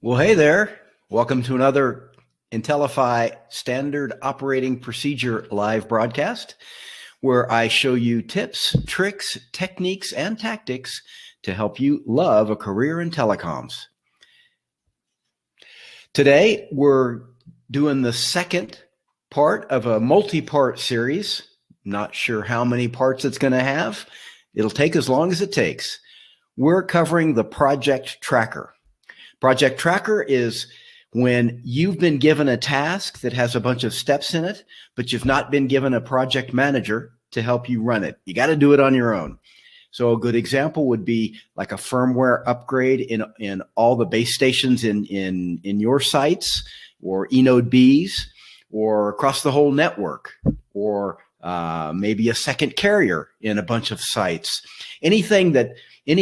Well, hey there. Welcome to another Intellify Standard Operating Procedure live broadcast, where I show you tips, tricks, techniques, and tactics to help you love a career in telecoms. Today, we're doing the second part of a multi-part series. Not sure how many parts it's going to have. It'll take as long as it takes. We're covering the project tracker. Project tracker is when you've been given a task that has a bunch of steps in it, but you've not been given a project manager to help you run it. You got to do it on your own. So a good example would be like a firmware upgrade in all the base stations in your sites, or eNode Bs, or across the whole network, or maybe a second carrier in a bunch of sites. Any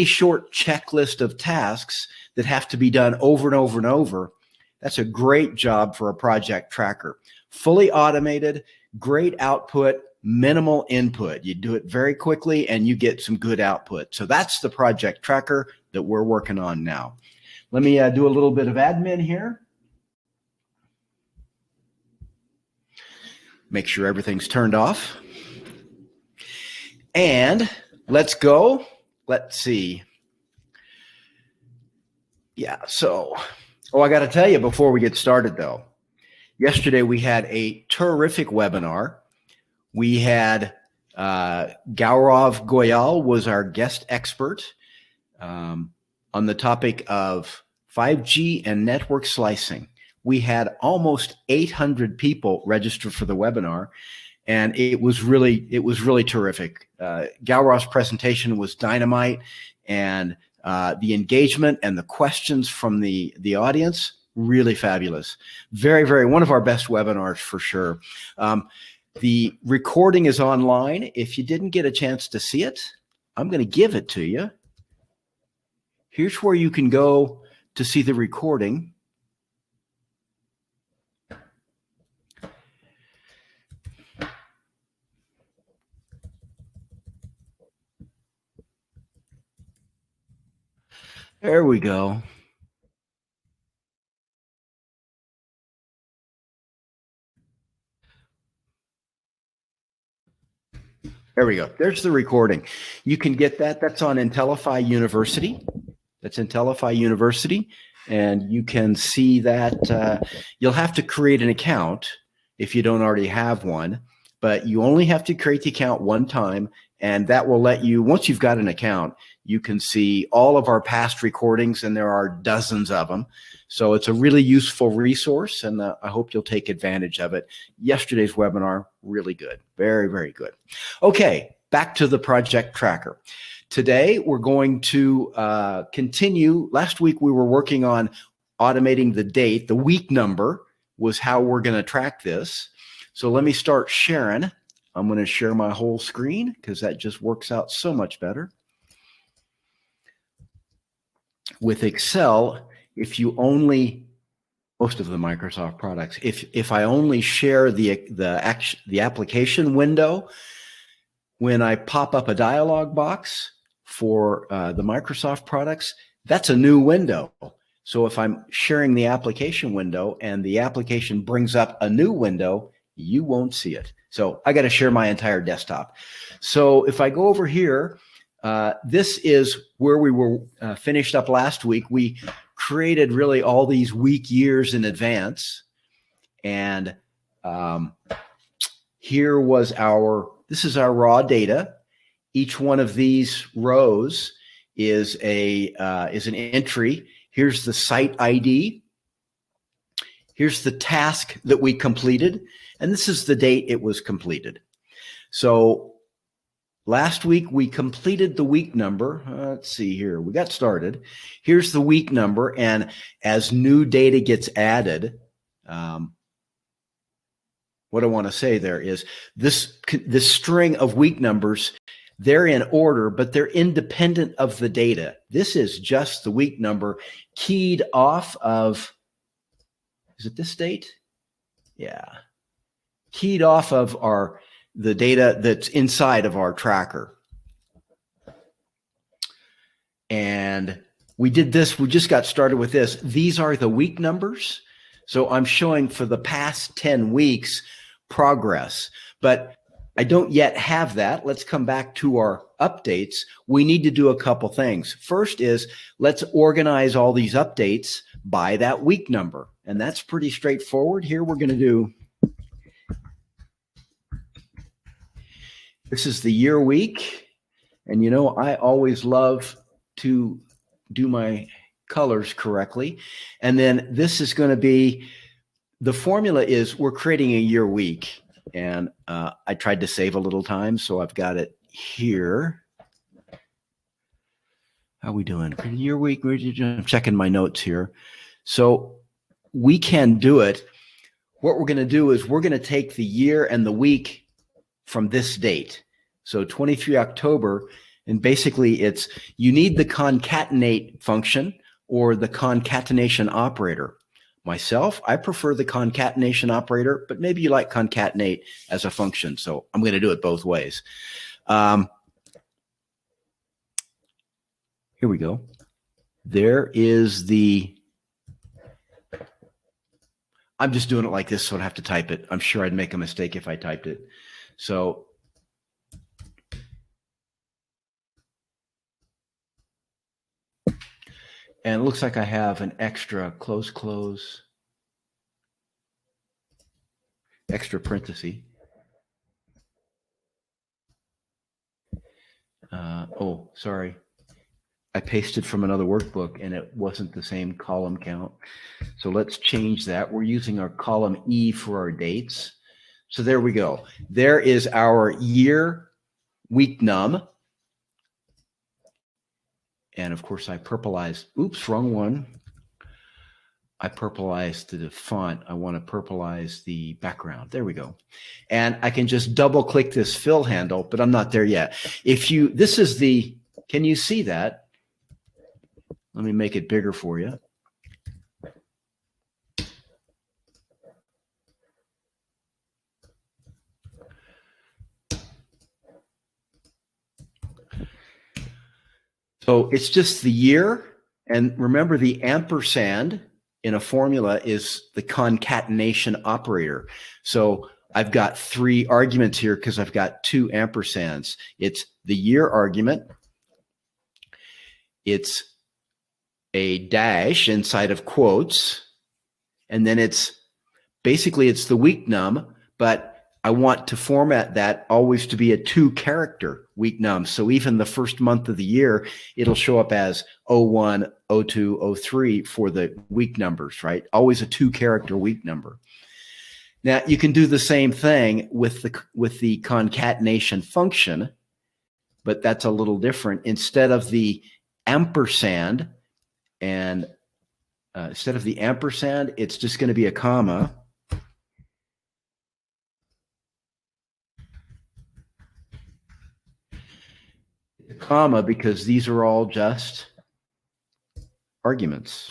short checklist of tasks that have to be done over and over and over, that's a great job for a project tracker. Fully automated, great output, minimal input. You do it very quickly and you get some good output. So that's the project tracker that we're working on now. Let me do a little bit of admin here. Make sure everything's turned off. And let's go. Let's see. Yeah, so, I got to tell you before we get started, though, yesterday we had a terrific webinar. We had Gaurav Goyal was our guest expert on the topic of 5G and network slicing. We had almost 800 people register for the webinar, and it was really terrific. Gaurav's presentation was dynamite, and the engagement and the questions from the audience, really fabulous. Very, one of our best webinars for sure. The recording is online. If you didn't get a chance to see it, I'm going to give it to you. Here's where you can go to see the recording. There we go. There we go. There's the recording. You can get that. That's on Intellify University. That's Intellify University. And you can see that you'll have to create an account if you don't already have one. But you only have to create the account one time. And that will let you, once you've got an account, you can see all of our past recordings, and there are dozens of them. So it's a really useful resource, and I hope you'll take advantage of it. Yesterday's webinar, really good. Very good. Okay, back to the project tracker. Today, we're going to continue. Last week, we were working on automating the date. The week number was how we're going to track this. So let me start sharing. I'm going to share my whole screen because that just works out so much better. With Excel, if you only, most of the Microsoft products, if I only share the application window, when I pop up a dialog box for the Microsoft products, that's a new window. So if I'm sharing the application window and the application brings up a new window, you won't see it. So I got to share my entire desktop. So if I go over here, this is where we were finished up last week. We created really all these week years in advance. And here was this is our raw data. Each one of these rows is an entry. Here's the site ID. Here's the task that we completed. And this is the date it was completed. So last week, we completed the week number. Let's see here. We got started. Here's the week number. And as new data gets added, what I want to say there is this string of week numbers, they're in order, but they're independent of the data. This is just the week number keyed off of, is it this date? Yeah. Keyed off of the data that's inside of our tracker. And we did this. We just got started with this. These are the week numbers. So I'm showing for the past 10 weeks progress, but I don't yet have that. Let's come back to our updates. We need to do a couple things. First is let's organize all these updates by that week number. And that's pretty straightforward. Here we're going to do, this is the year week. And you know, I always love to do my colors correctly. And then this is going to be, the formula is we're creating a year week. And I tried to save a little time, so I've got it here. How are we doing? Year week, I'm checking my notes here. So we can do it. What we're going to do is we're going to take the year and the week from this date. So 23 October, and basically it's, you need the concatenate function or the concatenation operator. Myself, I prefer the concatenation operator, but maybe you like concatenate as a function. So I'm going to do it both ways. Here we go. There is the, I'm just doing it like this so I don't have to type it. I'm sure I'd make a mistake if I typed it. So and it looks like I have an extra close, extra parenthesis. Oh, sorry. I pasted from another workbook and it wasn't the same column count. So let's change that. We're using our column E for our dates. So there we go. There is our year week num. And of course I purpleized, oops, wrong one. I purpleized the font. I want to purpleize the background. There we go. And I can just double click this fill handle, but I'm not there yet. If you, this is the, can you see that? Let me make it bigger for you. So it's just the year. And remember the ampersand in a formula is the concatenation operator. So I've got 3 arguments here because I've got 2 ampersands. It's the year argument. It's a dash inside of quotes. And then it's basically it's the week num, but I want to format that always to be a 2-character week num. So even the first month of the year, it'll show up as 01, 02, 03 for the week numbers, right? Always a 2-character week number. Now you can do the same thing with the concatenation function, but that's a little different. Instead of the ampersand, and instead of the ampersand, it's just going to be a comma. Comma, because these are all just arguments.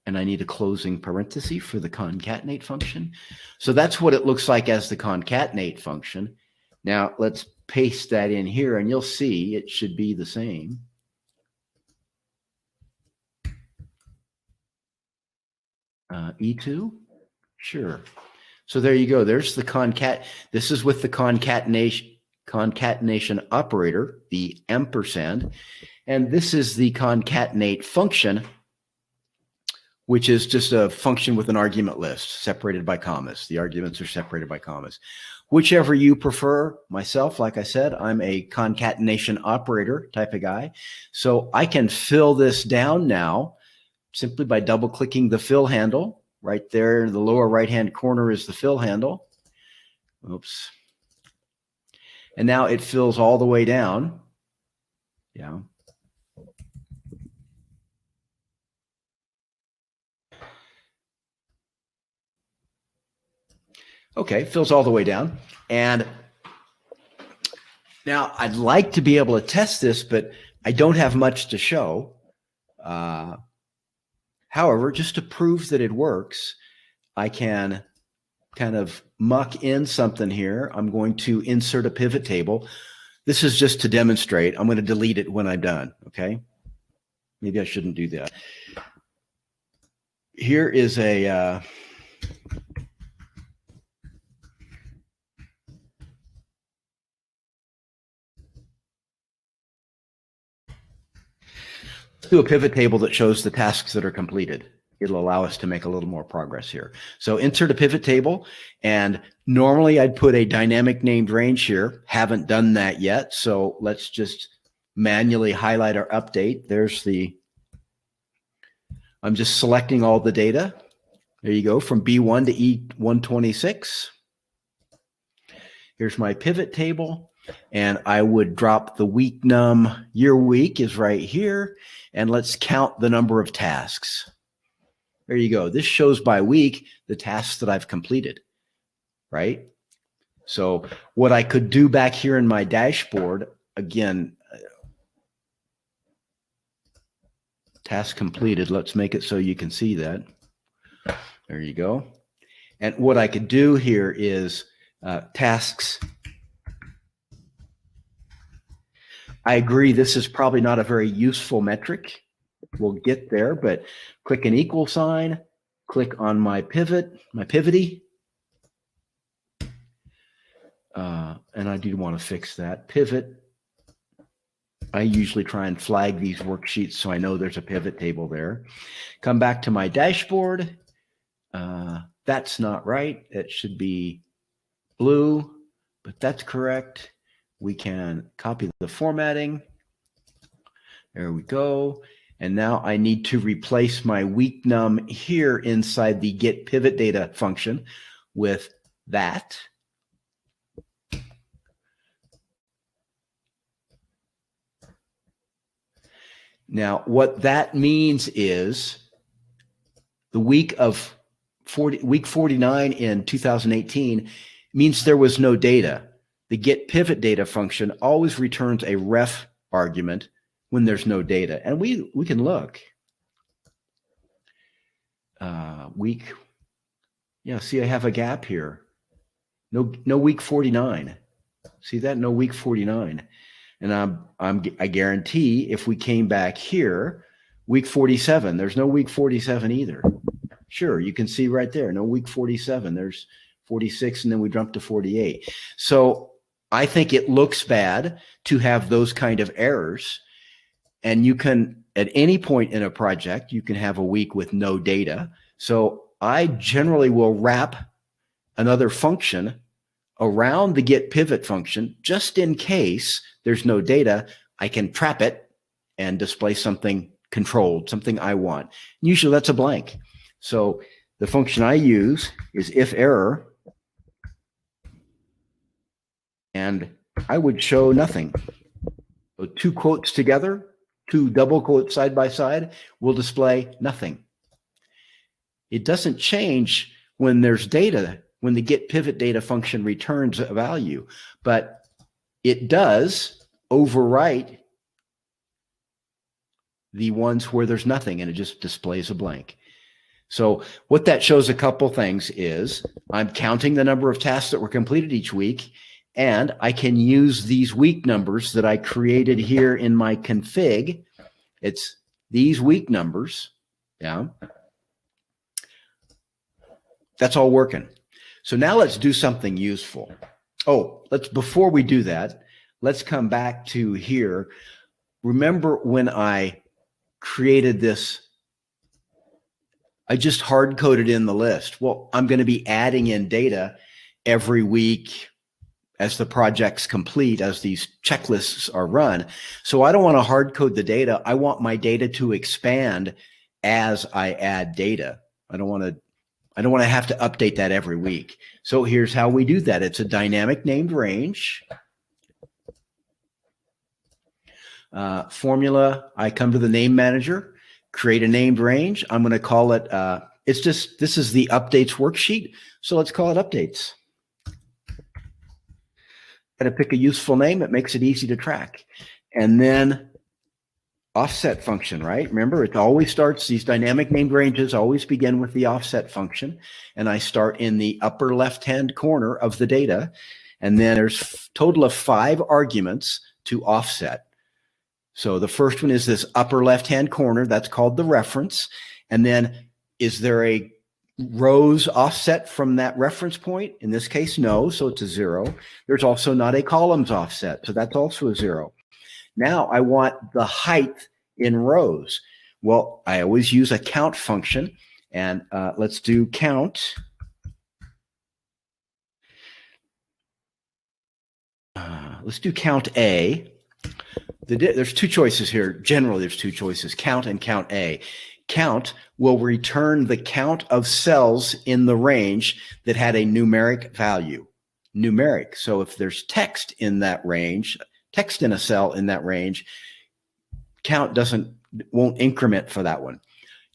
And I need a closing parenthesis for the concatenate function. So that's what it looks like as the concatenate function. Now let's paste that in here and you'll see it should be the same. E2? Sure. So there you go. There's the concat. This is with the concatenation operator, the ampersand, and this is the concatenate function, which is just a function with an argument list separated by commas. The arguments are separated by commas. Whichever you prefer. Myself, like I said, I'm a concatenation operator type of guy. So I can fill this down now simply by double clicking the fill handle. Right there in the lower right-hand corner is the fill handle. Oops. And now it fills all the way down. Yeah. Okay, fills all the way down. And now I'd like to be able to test this, but I don't have much to show. However, just to prove that it works, I can kind of muck in something here. I'm going to insert a pivot table. This is just to demonstrate. I'm going to delete it when I'm done, okay? maybe I shouldn't do that. Here is a let's do a pivot table that shows the tasks that are completed. It'll allow us to make a little more progress here. So insert a pivot table, and normally I'd put a dynamic named range here. Haven't done that yet, so let's just manually highlight our update. There's the, I'm just selecting all the data. There you go, from B1 to E126. Here's my pivot table, and I would drop the week num, year week is right here, and let's count the number of tasks. There you go. This shows by week the tasks that I've completed, right? So what I could do back here in my dashboard, again, task completed. Let's make it so you can see that. There you go. And what I could do here is tasks. I agree, this is probably not a very useful metric. We'll get there, but click an equal sign, click on my pivot, my pivotee. And I do want to fix that. Pivot. I usually try and flag these worksheets so I know there's a pivot table there. Come back to my dashboard. That's not right. It should be blue, but that's correct. We can copy the formatting. There we go. And now I need to replace my week num here inside the get pivot data function with that. Now, what that means is the week 49 in 2018 means there was no data. The get pivot data function always returns a ref argument when there's no data. And we can look. Yeah, see, I have a gap here. No week 49. See that? No week 49. And I guarantee if we came back here, week 47, there's no week 47 either. Sure, you can see right there, no week 47. There's 46, and then we jump to 48. So I think it looks bad to have those kind of errors. And you can, at any point in a project, you can have a week with no data. So I generally will wrap another function around the get pivot function, just in case there's no data. I can trap it and display something controlled, something I want. Usually that's a blank. So the function I use is if error, and I would show nothing. So two quotes together, two double quotes side by side will display nothing. It doesn't change when there's data, when the get pivot data function returns a value, but it does overwrite the ones where there's nothing, and it just displays a blank. So what that shows a couple things is I'm counting the number of tasks that were completed each week, and I can use these week numbers that I created here in my config. It's these week numbers. Yeah. That's all working. So now let's do something useful. Oh, before we do that, let's come back to here. Remember when I created this, I just hard coded in the list. Well, I'm going to be adding in data every week as the project's complete, as these checklists are run. So I don't want to hard code the data. I want my data to expand as I add data. I don't want to have to update that every week. So here's how we do that. It's a dynamic named range. Formula, I come to the name manager, create a named range. I'm going to call it, this is the updates worksheet. So let's call it updates. Got to pick a useful name. It makes it easy to track. And then offset function, right? Remember, it always starts, these dynamic named ranges always begin with the offset function. And I start in the upper left-hand corner of the data. And then there's a total of 5 arguments to offset. So the first one is this upper left-hand corner. That's called the reference. And then is there a rows offset from that reference point? In this case, no. So it's a 0. There's also not a columns offset. So that's also a 0. Now I want the height in rows. Well, I always use a count function. And let's do count. Let's do count A. There's two choices here. Generally, there's two choices, count and count A. Count will return the count of cells in the range that had a numeric value. Numeric. So if there's text in that range, text in a cell in that range, count won't increment for that one.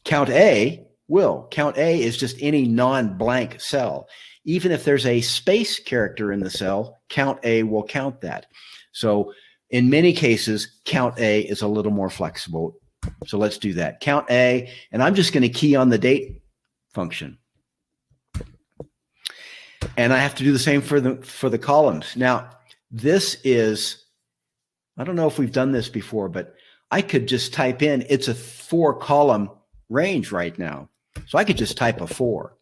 Count A will. Count A is just any non-blank cell. Even if there's a space character in the cell, count A will count that. So in many cases, count A is a little more flexible. So let's do that. Count A, and I'm just going to key on the date function. And I have to do the same for the columns. Now, this is, I don't know if we've done this before, but I could just type in, it's a 4-column range right now. So I could just type a 4.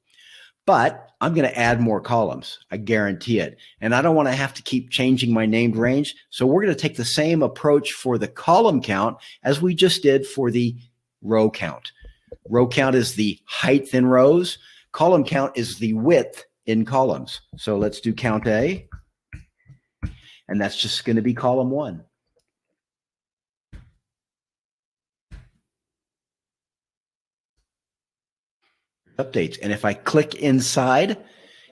But I'm going to add more columns. I guarantee it. And I don't want to have to keep changing my named range. So we're going to take the same approach for the column count as we just did for the row count. Row count is the height in rows. Column count is the width in columns. So let's do count A. And that's just going to be column 1. Updates. And if I click inside,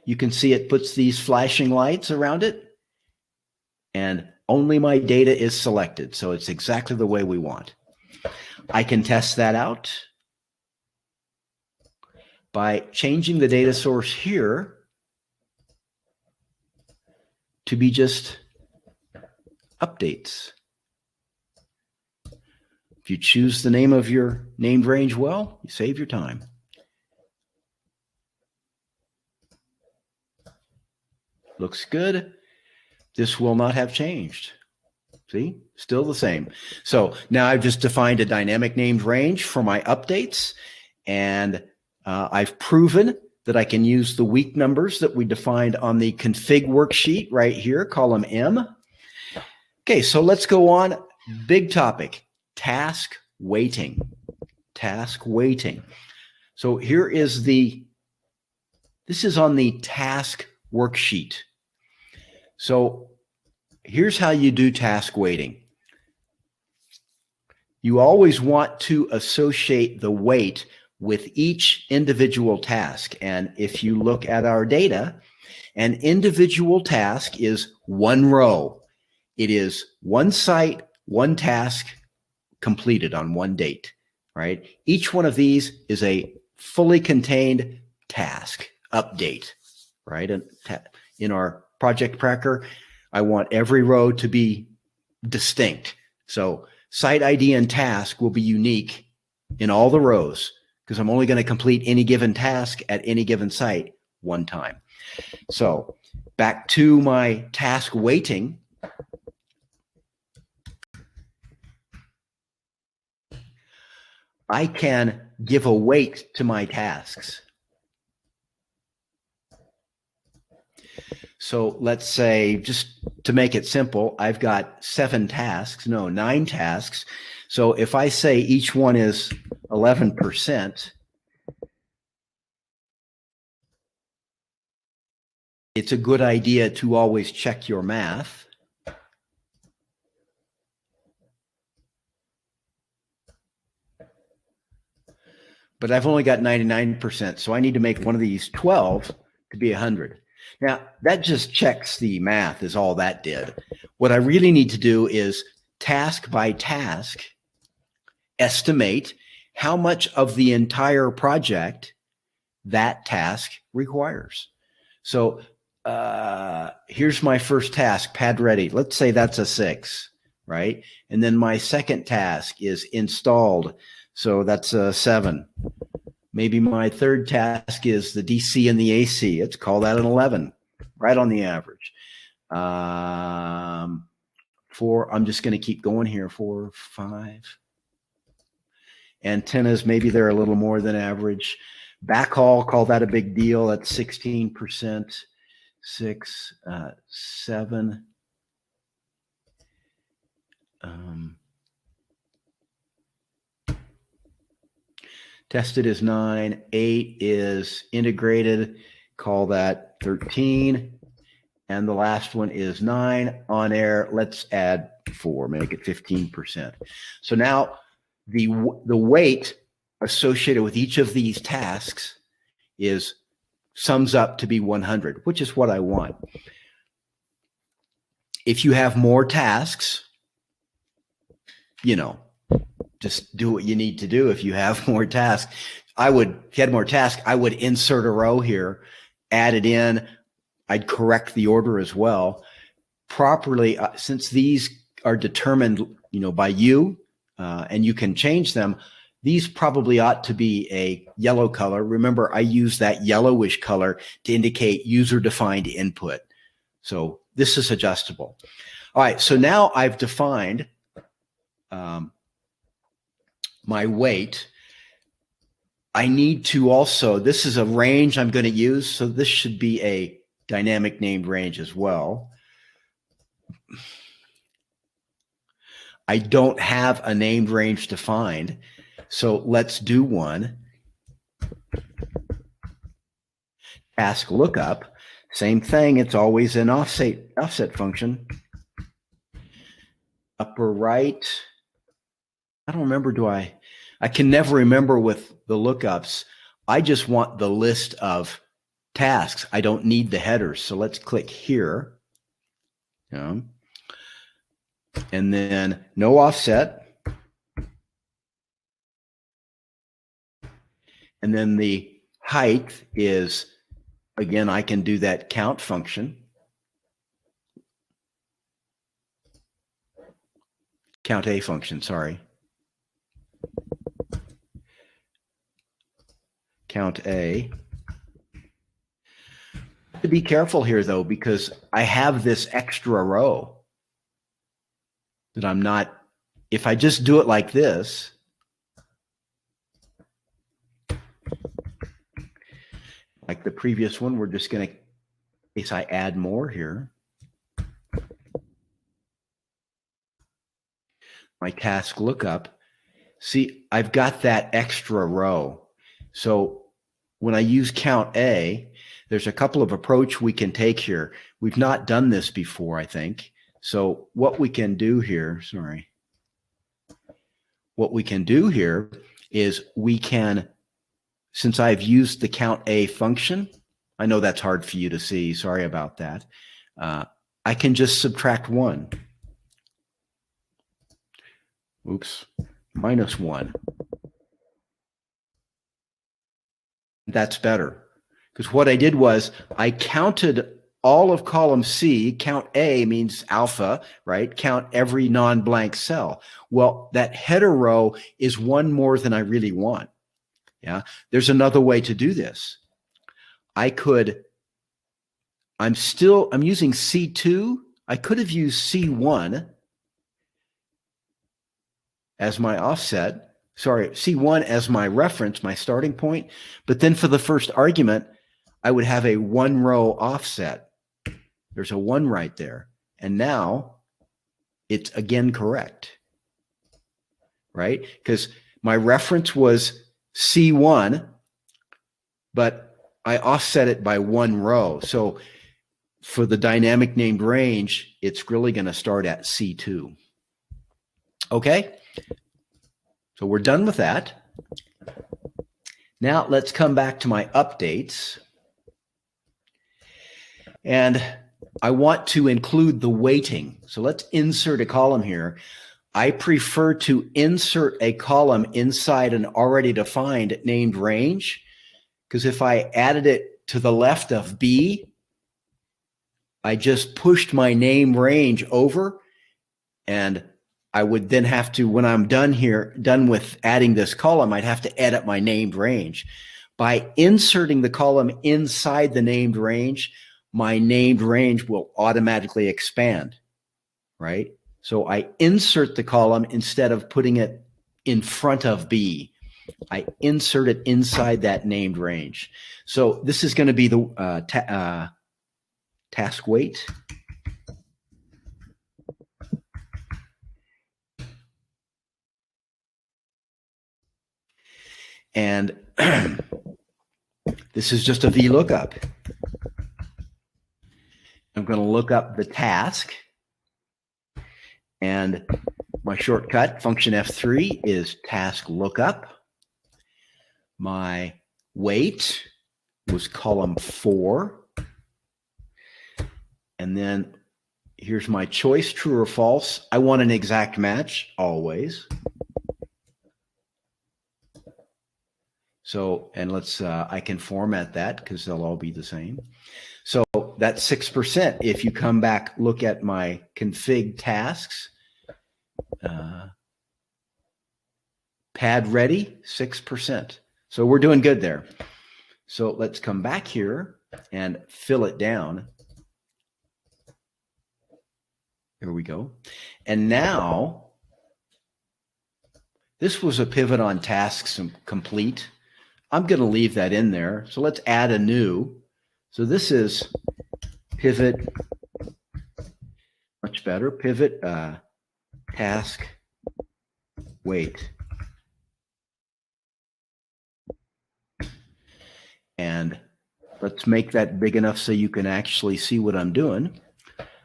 you can see it puts these flashing lights around it, and only my data is selected. So it's exactly the way we want. I can test that out by changing the data source here to be just updates. If you choose the name of your named range well, you save your time. Looks good. This will not have changed. See, still the same. So now I've just defined a dynamic named range for my updates, and I've proven that I can use the week numbers that we defined on the config worksheet right here, column M. Okay, so let's go on. Big topic, task waiting. Task waiting. So here is this is on the task worksheet. So here's how you do task waiting. You always want to associate the wait with each individual task. And if you look at our data, an individual task is one row. It is one site, one task completed on one date, right? Each one of these is a fully contained task update, right? And in our project tracker, I want every row to be distinct. So site ID and task will be unique in all the rows because I'm only going to complete any given task at any given site one time. So back to my task waiting. I can give a weight to my tasks. So let's say, just to make it simple, I've got 9 tasks. So if I say each one is 11%, it's a good idea to always check your math. But I've only got 99%, so I need to make one of these 12 to be 100. Now, that just checks the math is all that did. What I really need to do is task by task, estimate how much of the entire project that task requires. So here's my first task, pad ready. Let's say that's a 6, right? And then my second task is installed. So that's a 7. Maybe my third task is the DC and the AC. Let's call that an 11, right on the average. 4. I'm just going to keep going here. 4, 5. Antennas, maybe they're a little more than average. Backhaul, call that a big deal. That's 16%. 6, 7. Tested is 9. 8 is integrated. Call that 13. And the last one is 9 on air. Let's add 4, make it 15%. So now the weight associated with each of these tasks sums up to be 100, which is what I want. If you have more tasks, just do what you need to do. If you have more tasks, if you had more tasks, I would insert a row here, add it in. I'd correct the order as well. Properly, since these are determined, by you, and you can change them, these probably ought to be a yellow color. Remember, I use that yellowish color to indicate user-defined input. So this is adjustable. All right, so now I've defined my weight. I need to also, this is a range I'm going to use, so this should be a dynamic named range as well. I don't have a named range defined, so let's do one. Task lookup, same thing, it's always an offset function. Upper right, I don't remember, I can never remember with the lookups. I just want the list of tasks. I don't need the headers. So let's click here. And then no offset. And then the height is, again, I can do that count function. Count A function, sorry. Count A. To be careful here though, because I have this extra row that I'm not, if I just do it like this, like the previous one, we're just going to, in case I add more here, my task lookup, see, I've got that extra row. So when I use count A, there's a couple of approaches we can take here. We've not done this before, I think. So what we can do here, what we can do here is we can, since I've used the count A function, I know that's hard for you to see, sorry about that. I can just subtract 1. Oops, -1. That's better, because what I did was I counted all of column C. Count A means alpha, right? Count every non-blank cell. Well, that header row is one more than I really want. Yeah, there's another way to do this. I'm using C2. I could have used C1 as my offset. Sorry, C1 as my reference, my starting point. But then for the first argument, I would have a 1 row offset. There's a 1 right there. And now it's again correct, right? Because my reference was C1, but I offset it by 1 row. So for the dynamic named range, it's really going to start at C2. Okay? So we're done with that. Now let's come back to my updates. And I want to include the weighting. So let's insert a column here. I prefer to insert a column inside an already defined named range, because if I added it to the left of B, I just pushed my name range over, and I would then have to, when I'm done with adding this column, I'd have to edit my named range. By inserting the column inside the named range, my named range will automatically expand, right? So I insert the column instead of putting it in front of B. I insert it inside that named range. So this is going to be the task weight. And this is just a VLOOKUP. I'm going to look up the task. And my shortcut, function F3, is task lookup. My weight was column 4. And then here's my choice, true or false. I want an exact match, always. So, and let's, I can format that because they'll all be the same. So that's 6%. If you come back, look at my config tasks, pad ready, 6%. So we're doing good there. So let's come back here and fill it down. There we go. And now this was a pivot on tasks complete. I'm going to leave that in there. So let's add a new. So this is pivot, much better, pivot task weight. And let's make that big enough so you can actually see what I'm doing.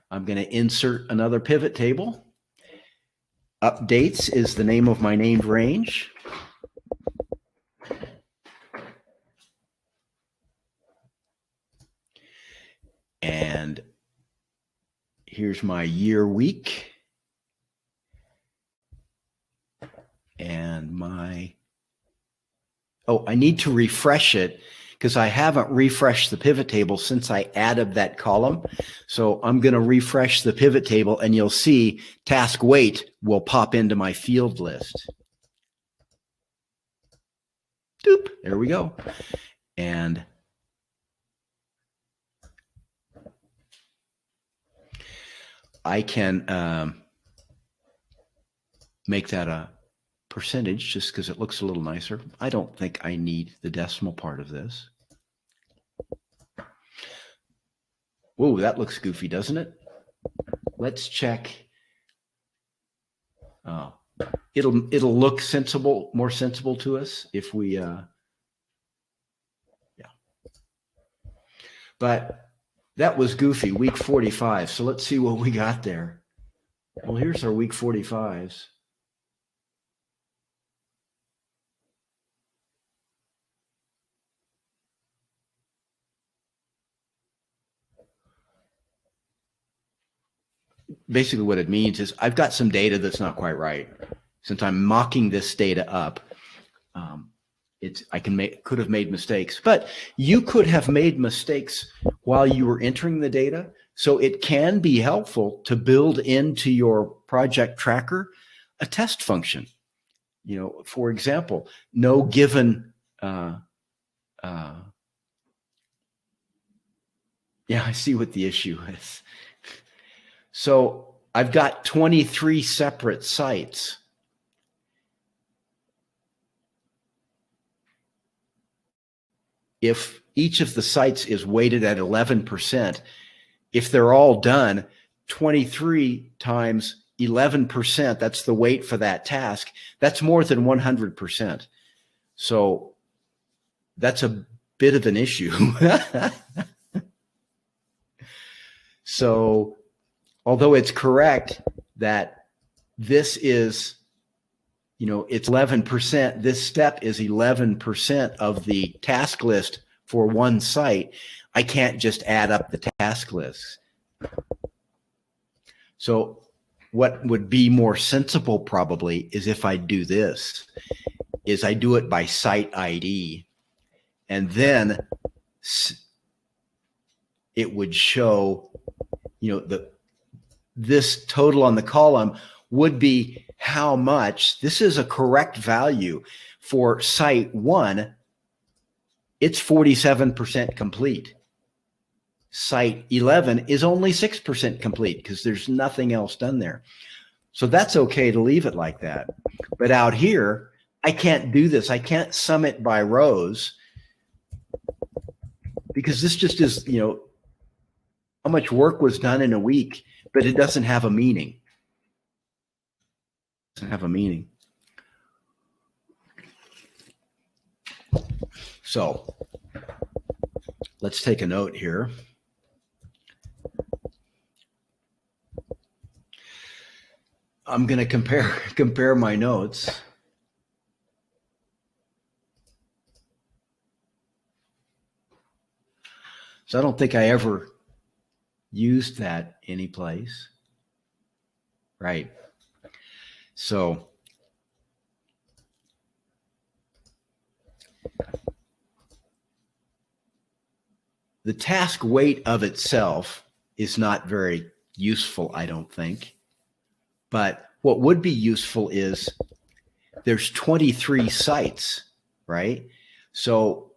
I'm going to insert another pivot table. Updates is the name of my named range. And here's my year week. And my, oh, I need to refresh it because I haven't refreshed the pivot table since I added that column. So I'm going to refresh the pivot table and you'll see task weight will pop into my field list. Doop, there we go. And I can make that a percentage just because it looks a little nicer. I don't think I need the decimal part of this. Whoa, that looks goofy, doesn't it? Let's check. Oh, it'll look sensible, more sensible to us if we yeah. But that was goofy, week 45. So let's see what we got there. Well, here's our week 45s. Basically what it means is I've got some data that's not quite right. Since I'm mocking this data up, I could have made mistakes, but you could have made mistakes while you were entering the data. So it can be helpful to build into your project tracker a test function. You know, for example, no given, yeah, I see what the issue is. So I've got 23 separate sites. If each of the sites is weighted at 11%, if they're all done, 23 times 11%, that's the weight for that task. That's more than 100%. So that's a bit of an issue. So although it's correct that this is, you know, it's 11%, this step is 11% of the task list for one site, I can't just add up the task lists. So what would be more sensible probably is if I do this, is I do it by site ID, and then it would show, you know, this total on the column would be how much. This is a correct value for site 1. It's 47% complete. Site 11 is only 6% complete because there's nothing else done there. So that's okay to leave it like that. But out here, I can't do this. I can't sum it by rows because this just is, you know, how much work was done in a week, but it doesn't have a meaning. It doesn't have a meaning. So let's take a note here. I'm going to compare my notes. So I don't think I ever used that anyplace. Right. So the task weight of itself is not very useful, I don't think. But what would be useful is there's 23 sites, right? So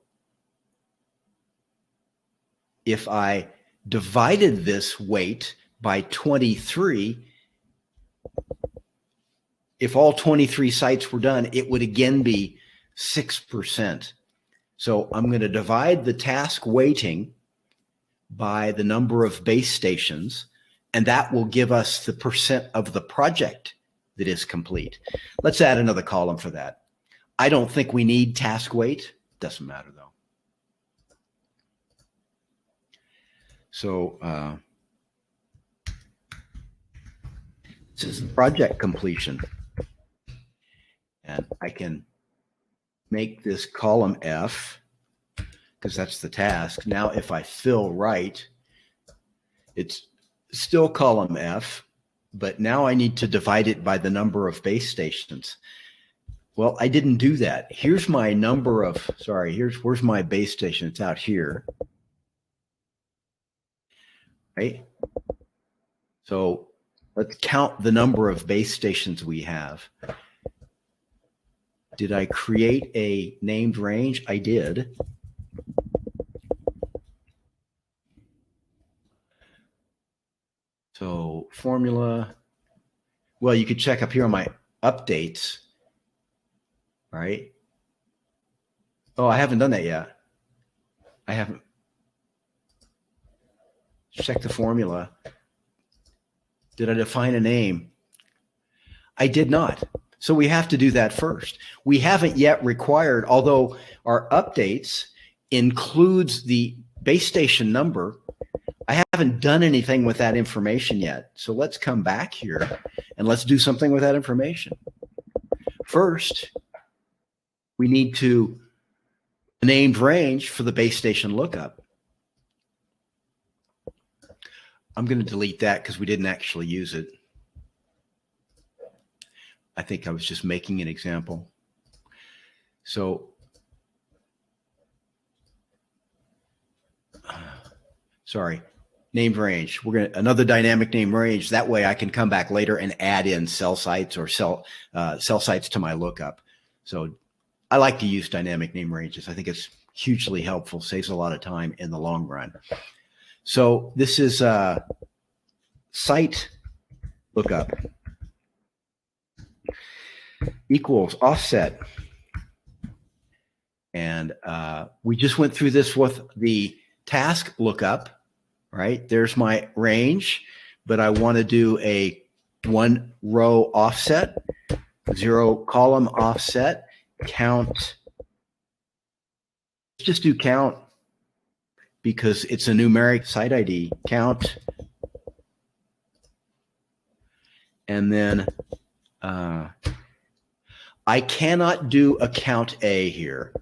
if I divided this weight by 23, if all 23 sites were done, it would again be 6%. So I'm going to divide the task weighting by the number of base stations, and that will give us the percent of the project that is complete. Let's add another column for that. I don't think we need task weight. Doesn't matter though. So this is the project completion. And I can make this column F because that's the task. Now, if I fill right, it's still column F, but now I need to divide it by the number of base stations. Well, I didn't do that. Here's my number of, where's my base station? It's out here, right? So let's count the number of base stations we have. Did I create a named range? I did. So formula, well, you could check up here on my updates, right? Oh, I haven't done that yet. I haven't. Check the formula. Did I define a name? I did not. So we have to do that first. We haven't yet required, although our updates includes the base station number, I haven't done anything with that information yet. So let's come back here and let's do something with that information. First, we need to named range for the base station lookup. I'm going to delete that because we didn't actually use it. I think I was just making an example. So, sorry, named range. We're going to another dynamic named range. That way I can come back later and add in cell sites or cell sites to my lookup. So I like to use dynamic name ranges. I think it's hugely helpful, saves a lot of time in the long run. So this is site lookup equals offset. And we just went through this with the task lookup, right? There's my range, but I want to do a 1 row offset, 0 column offset, count. Let's just do count because it's a numeric site ID, count. And then I cannot do a count A here.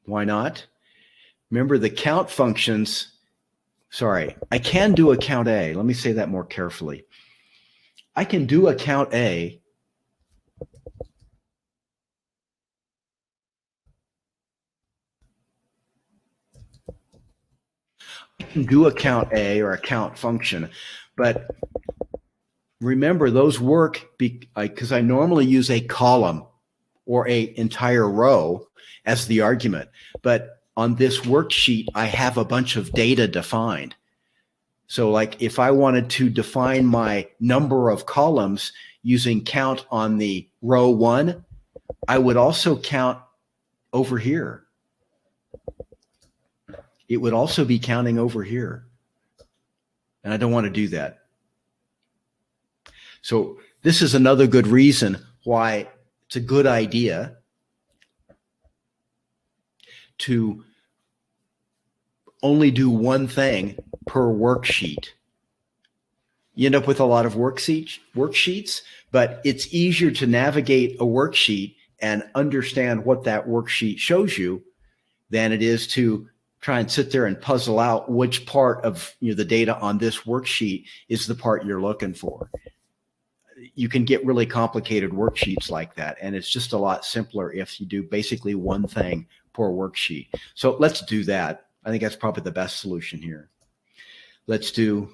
Why not? Remember the count functions, sorry, I can do a count A. Let me say that more carefully. I can do a count A do a count A or a count function, but remember those work because I normally use a column or a entire row as the argument, but on this worksheet I have a bunch of data defined. So like if I wanted to define my number of columns using count on the row 1, I would also count over here. It would also be counting over here. And I don't want to do that. So this is another good reason why it's a good idea to only do one thing per worksheet. You end up with a lot of worksheets, but it's easier to navigate a worksheet and understand what that worksheet shows you than it is to try and sit there and puzzle out which part of the data on this worksheet is the part you're looking for. You can get really complicated worksheets like that, and it's just a lot simpler if you do basically one thing per worksheet. So let's do that. I think that's probably the best solution here. Let's do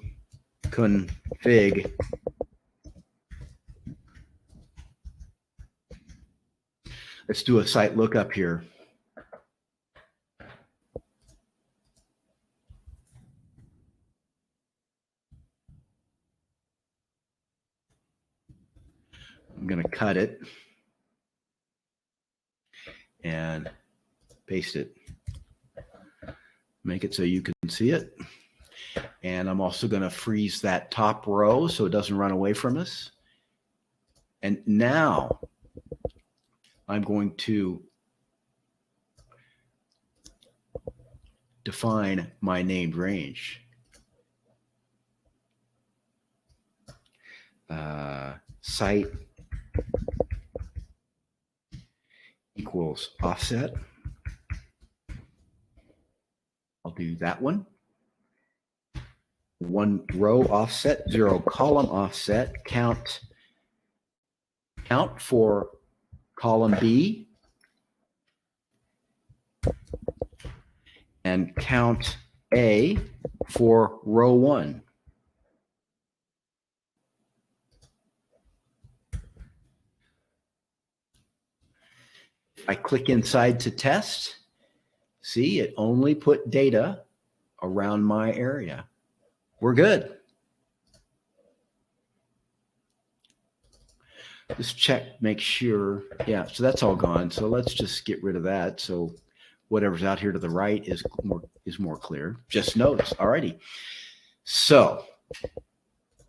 config let's do a site lookup here. I'm going to cut it and paste it. Make it so you can see it. And I'm also going to freeze that top row so it doesn't run away from us. And now I'm going to define my named range. Site equals offset. I'll do that one. 1 row offset, 0 column offset, count for column B, and count A for row 1. I click inside to test. See, it only put data around my area. We're good. Just check, make sure. Yeah, so that's all gone. So let's just get rid of that. So whatever's out here to the right is more clear. Just notice. Alrighty. So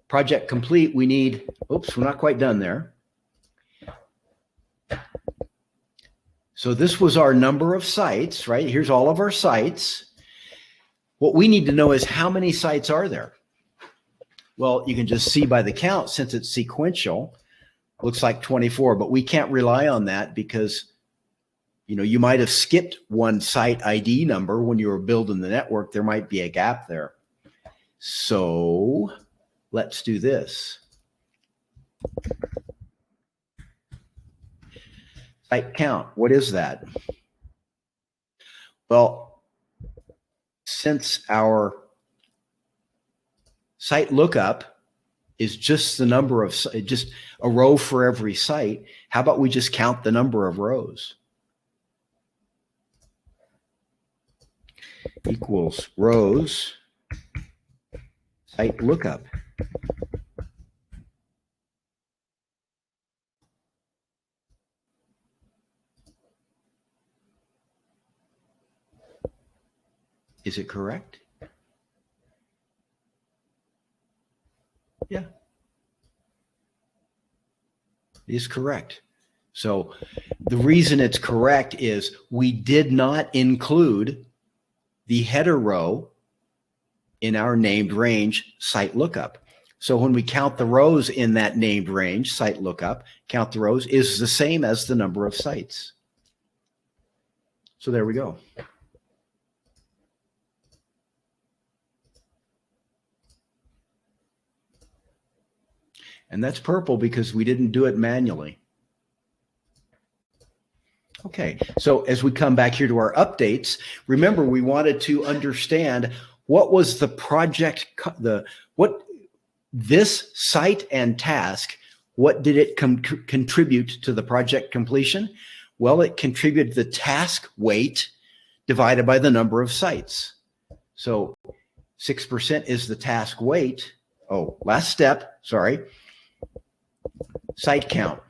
project complete. We need, oops, we're not quite done there. So this was our number of sites, right? Here's all of our sites. What we need to know is how many sites are there? Well, you can just see by the count since it's sequential. Looks like 24, but we can't rely on that because you might have skipped one site ID number when you were building the network. There might be a gap there. So let's do this. Site count, what is that? Well, since our site lookup is just the number of, just a row for every site, how about we just count the number of rows? Equals rows, site lookup. Is it correct? Yeah. It is correct. So the reason it's correct is we did not include the header row in our named range site lookup. So when we count the rows in that named range site lookup, count the rows is the same as the number of sites. So there we go. And that's purple because we didn't do it manually. Okay, so as we come back here to our updates, remember we wanted to understand what was the project, what this site and task, what did it contribute to the project completion? Well, it contributed the task weight divided by the number of sites. So 6% is the task weight. Oh, last step, sorry. Site count.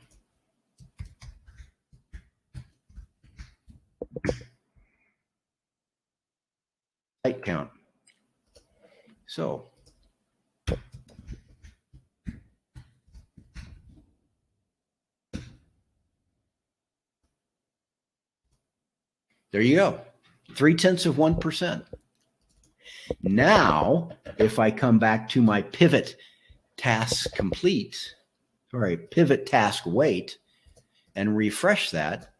Site count. So there you go. 0.3%. Now, if I come back to my pivot task complete, sorry, pivot task weight, and refresh that,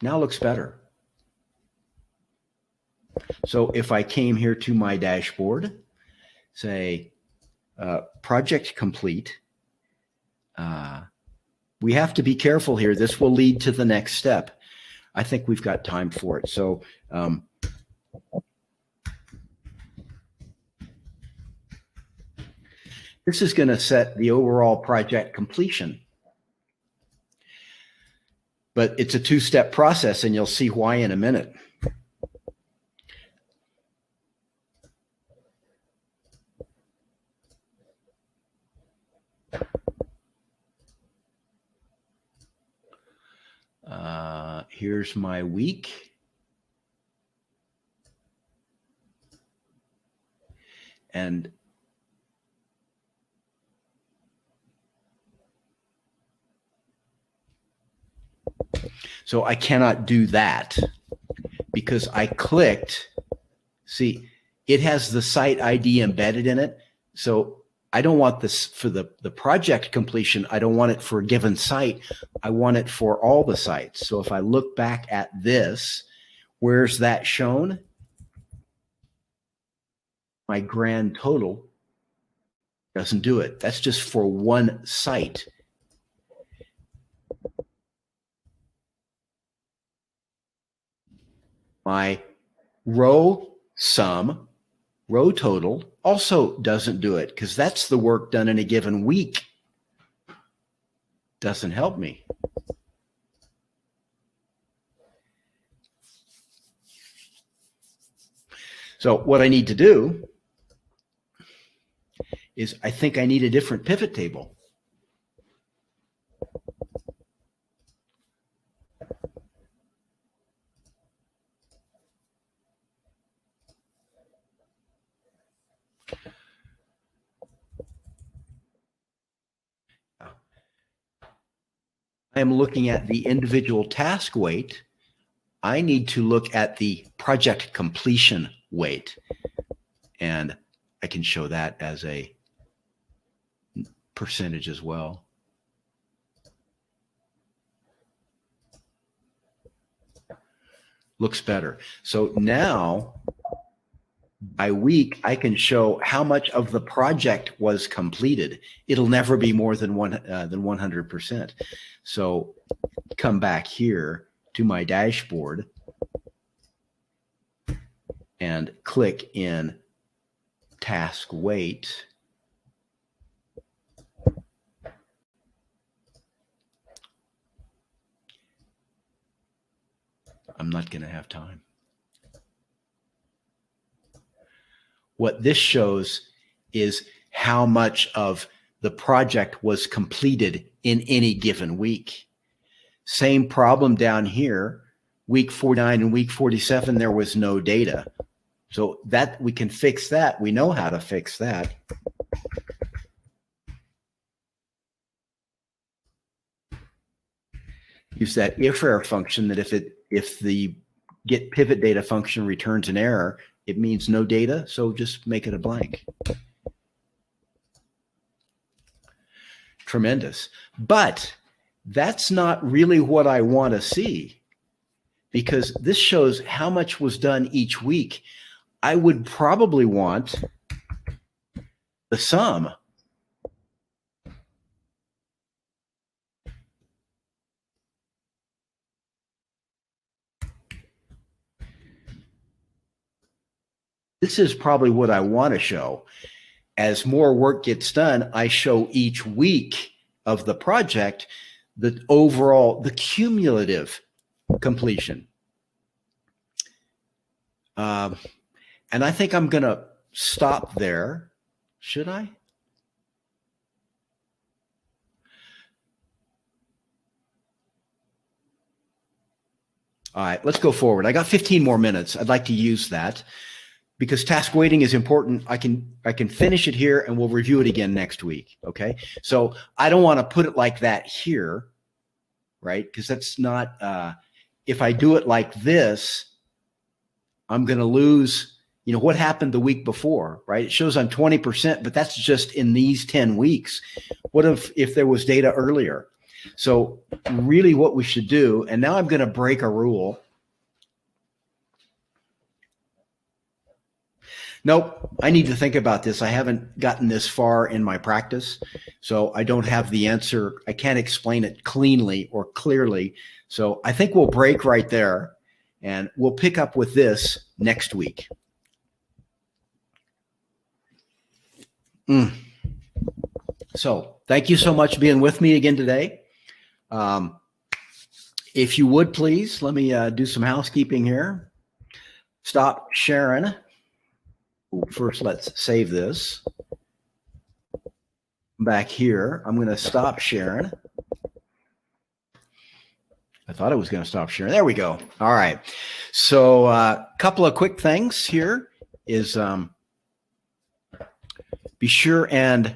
now looks better. So if I came here to my dashboard, say project complete, we have to be careful here. This will lead to the next step. I think we've got time for it. So this is going to set the overall project completion. But it's a two-step process, and you'll see why in a minute. Here's my week. And so I cannot do that because I clicked. See, it has the site ID embedded in it. So I don't want this for the project completion. I don't want it for a given site. I want it for all the sites. So if I look back at this, where's that shown? My grand total doesn't do it. That's just for one site. My row sum, row total, also doesn't do it because that's the work done in a given week. Doesn't help me. So what I need to do is I think I need a different pivot table. I am looking at the individual task weight. I need to look at the project completion weight. And I can show that as a percentage as well. Looks better. So now by week, I can show how much of the project was completed. It'll never be more than 100%. So come back here to my dashboard and click in task weight. I'm not going to have time. What this shows is how much of the project was completed in any given week. Same problem down here, week 49 and week 47, there was no data. So that we can fix that. We know how to fix that. Use that if error function that if the get pivot data function returns an error, it means no data, so just make it a blank. Tremendous. But that's not really what I want to see, because this shows how much was done each week. I would probably want the sum. This is probably what I want to show. As more work gets done, I show each week of the project, the overall, the cumulative completion. And I think I'm going to stop there. Should I? All right, let's go forward. I got 15 more minutes. I'd like to use that because task weighting is important. I can finish it here and we'll review it again next week. Okay. So I don't want to put it like that here, right? Because that's not, if I do it like this, I'm going to lose, you know, what happened the week before, right? It shows I'm 20%, but that's just in these 10 weeks. What if there was data earlier? So really what we should do, and now I'm going to break a rule. Nope, I need to think about this. I haven't gotten this far in my practice, so I don't have the answer. I can't explain it cleanly or clearly. So I think we'll break right there, and we'll pick up with this next week. So thank you so much for being with me again today. If you would please, let me do some housekeeping here. Stop sharing. First, let's save this. Back here, I'm going to stop sharing. I thought I was going to stop sharing. There we go. All right. So a couple of quick things here is be sure and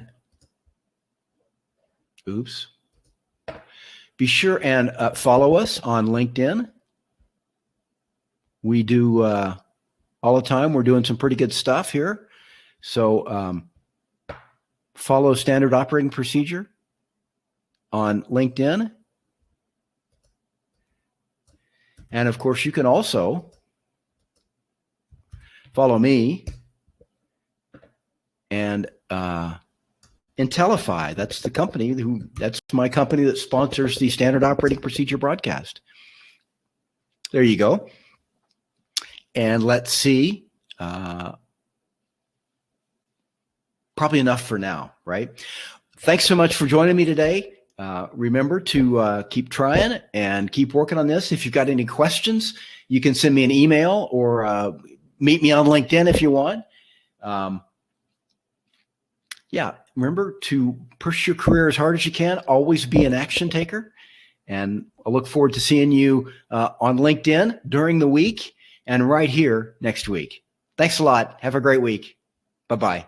follow us on LinkedIn. We do all the time. We're doing some pretty good stuff here. So follow Standard Operating Procedure on LinkedIn. And of course, you can also follow me and Intelify. That's the company that's my company that sponsors the Standard Operating Procedure broadcast. There you go. And let's see, probably enough for now, right? Thanks so much for joining me today. Remember to keep trying and keep working on this. If you've got any questions, you can send me an email or meet me on LinkedIn if you want. Yeah, remember to push your career as hard as you can. Always be an action taker. And I look forward to seeing you on LinkedIn during the week and right here next week. Thanks a lot. Have a great week. Bye-bye.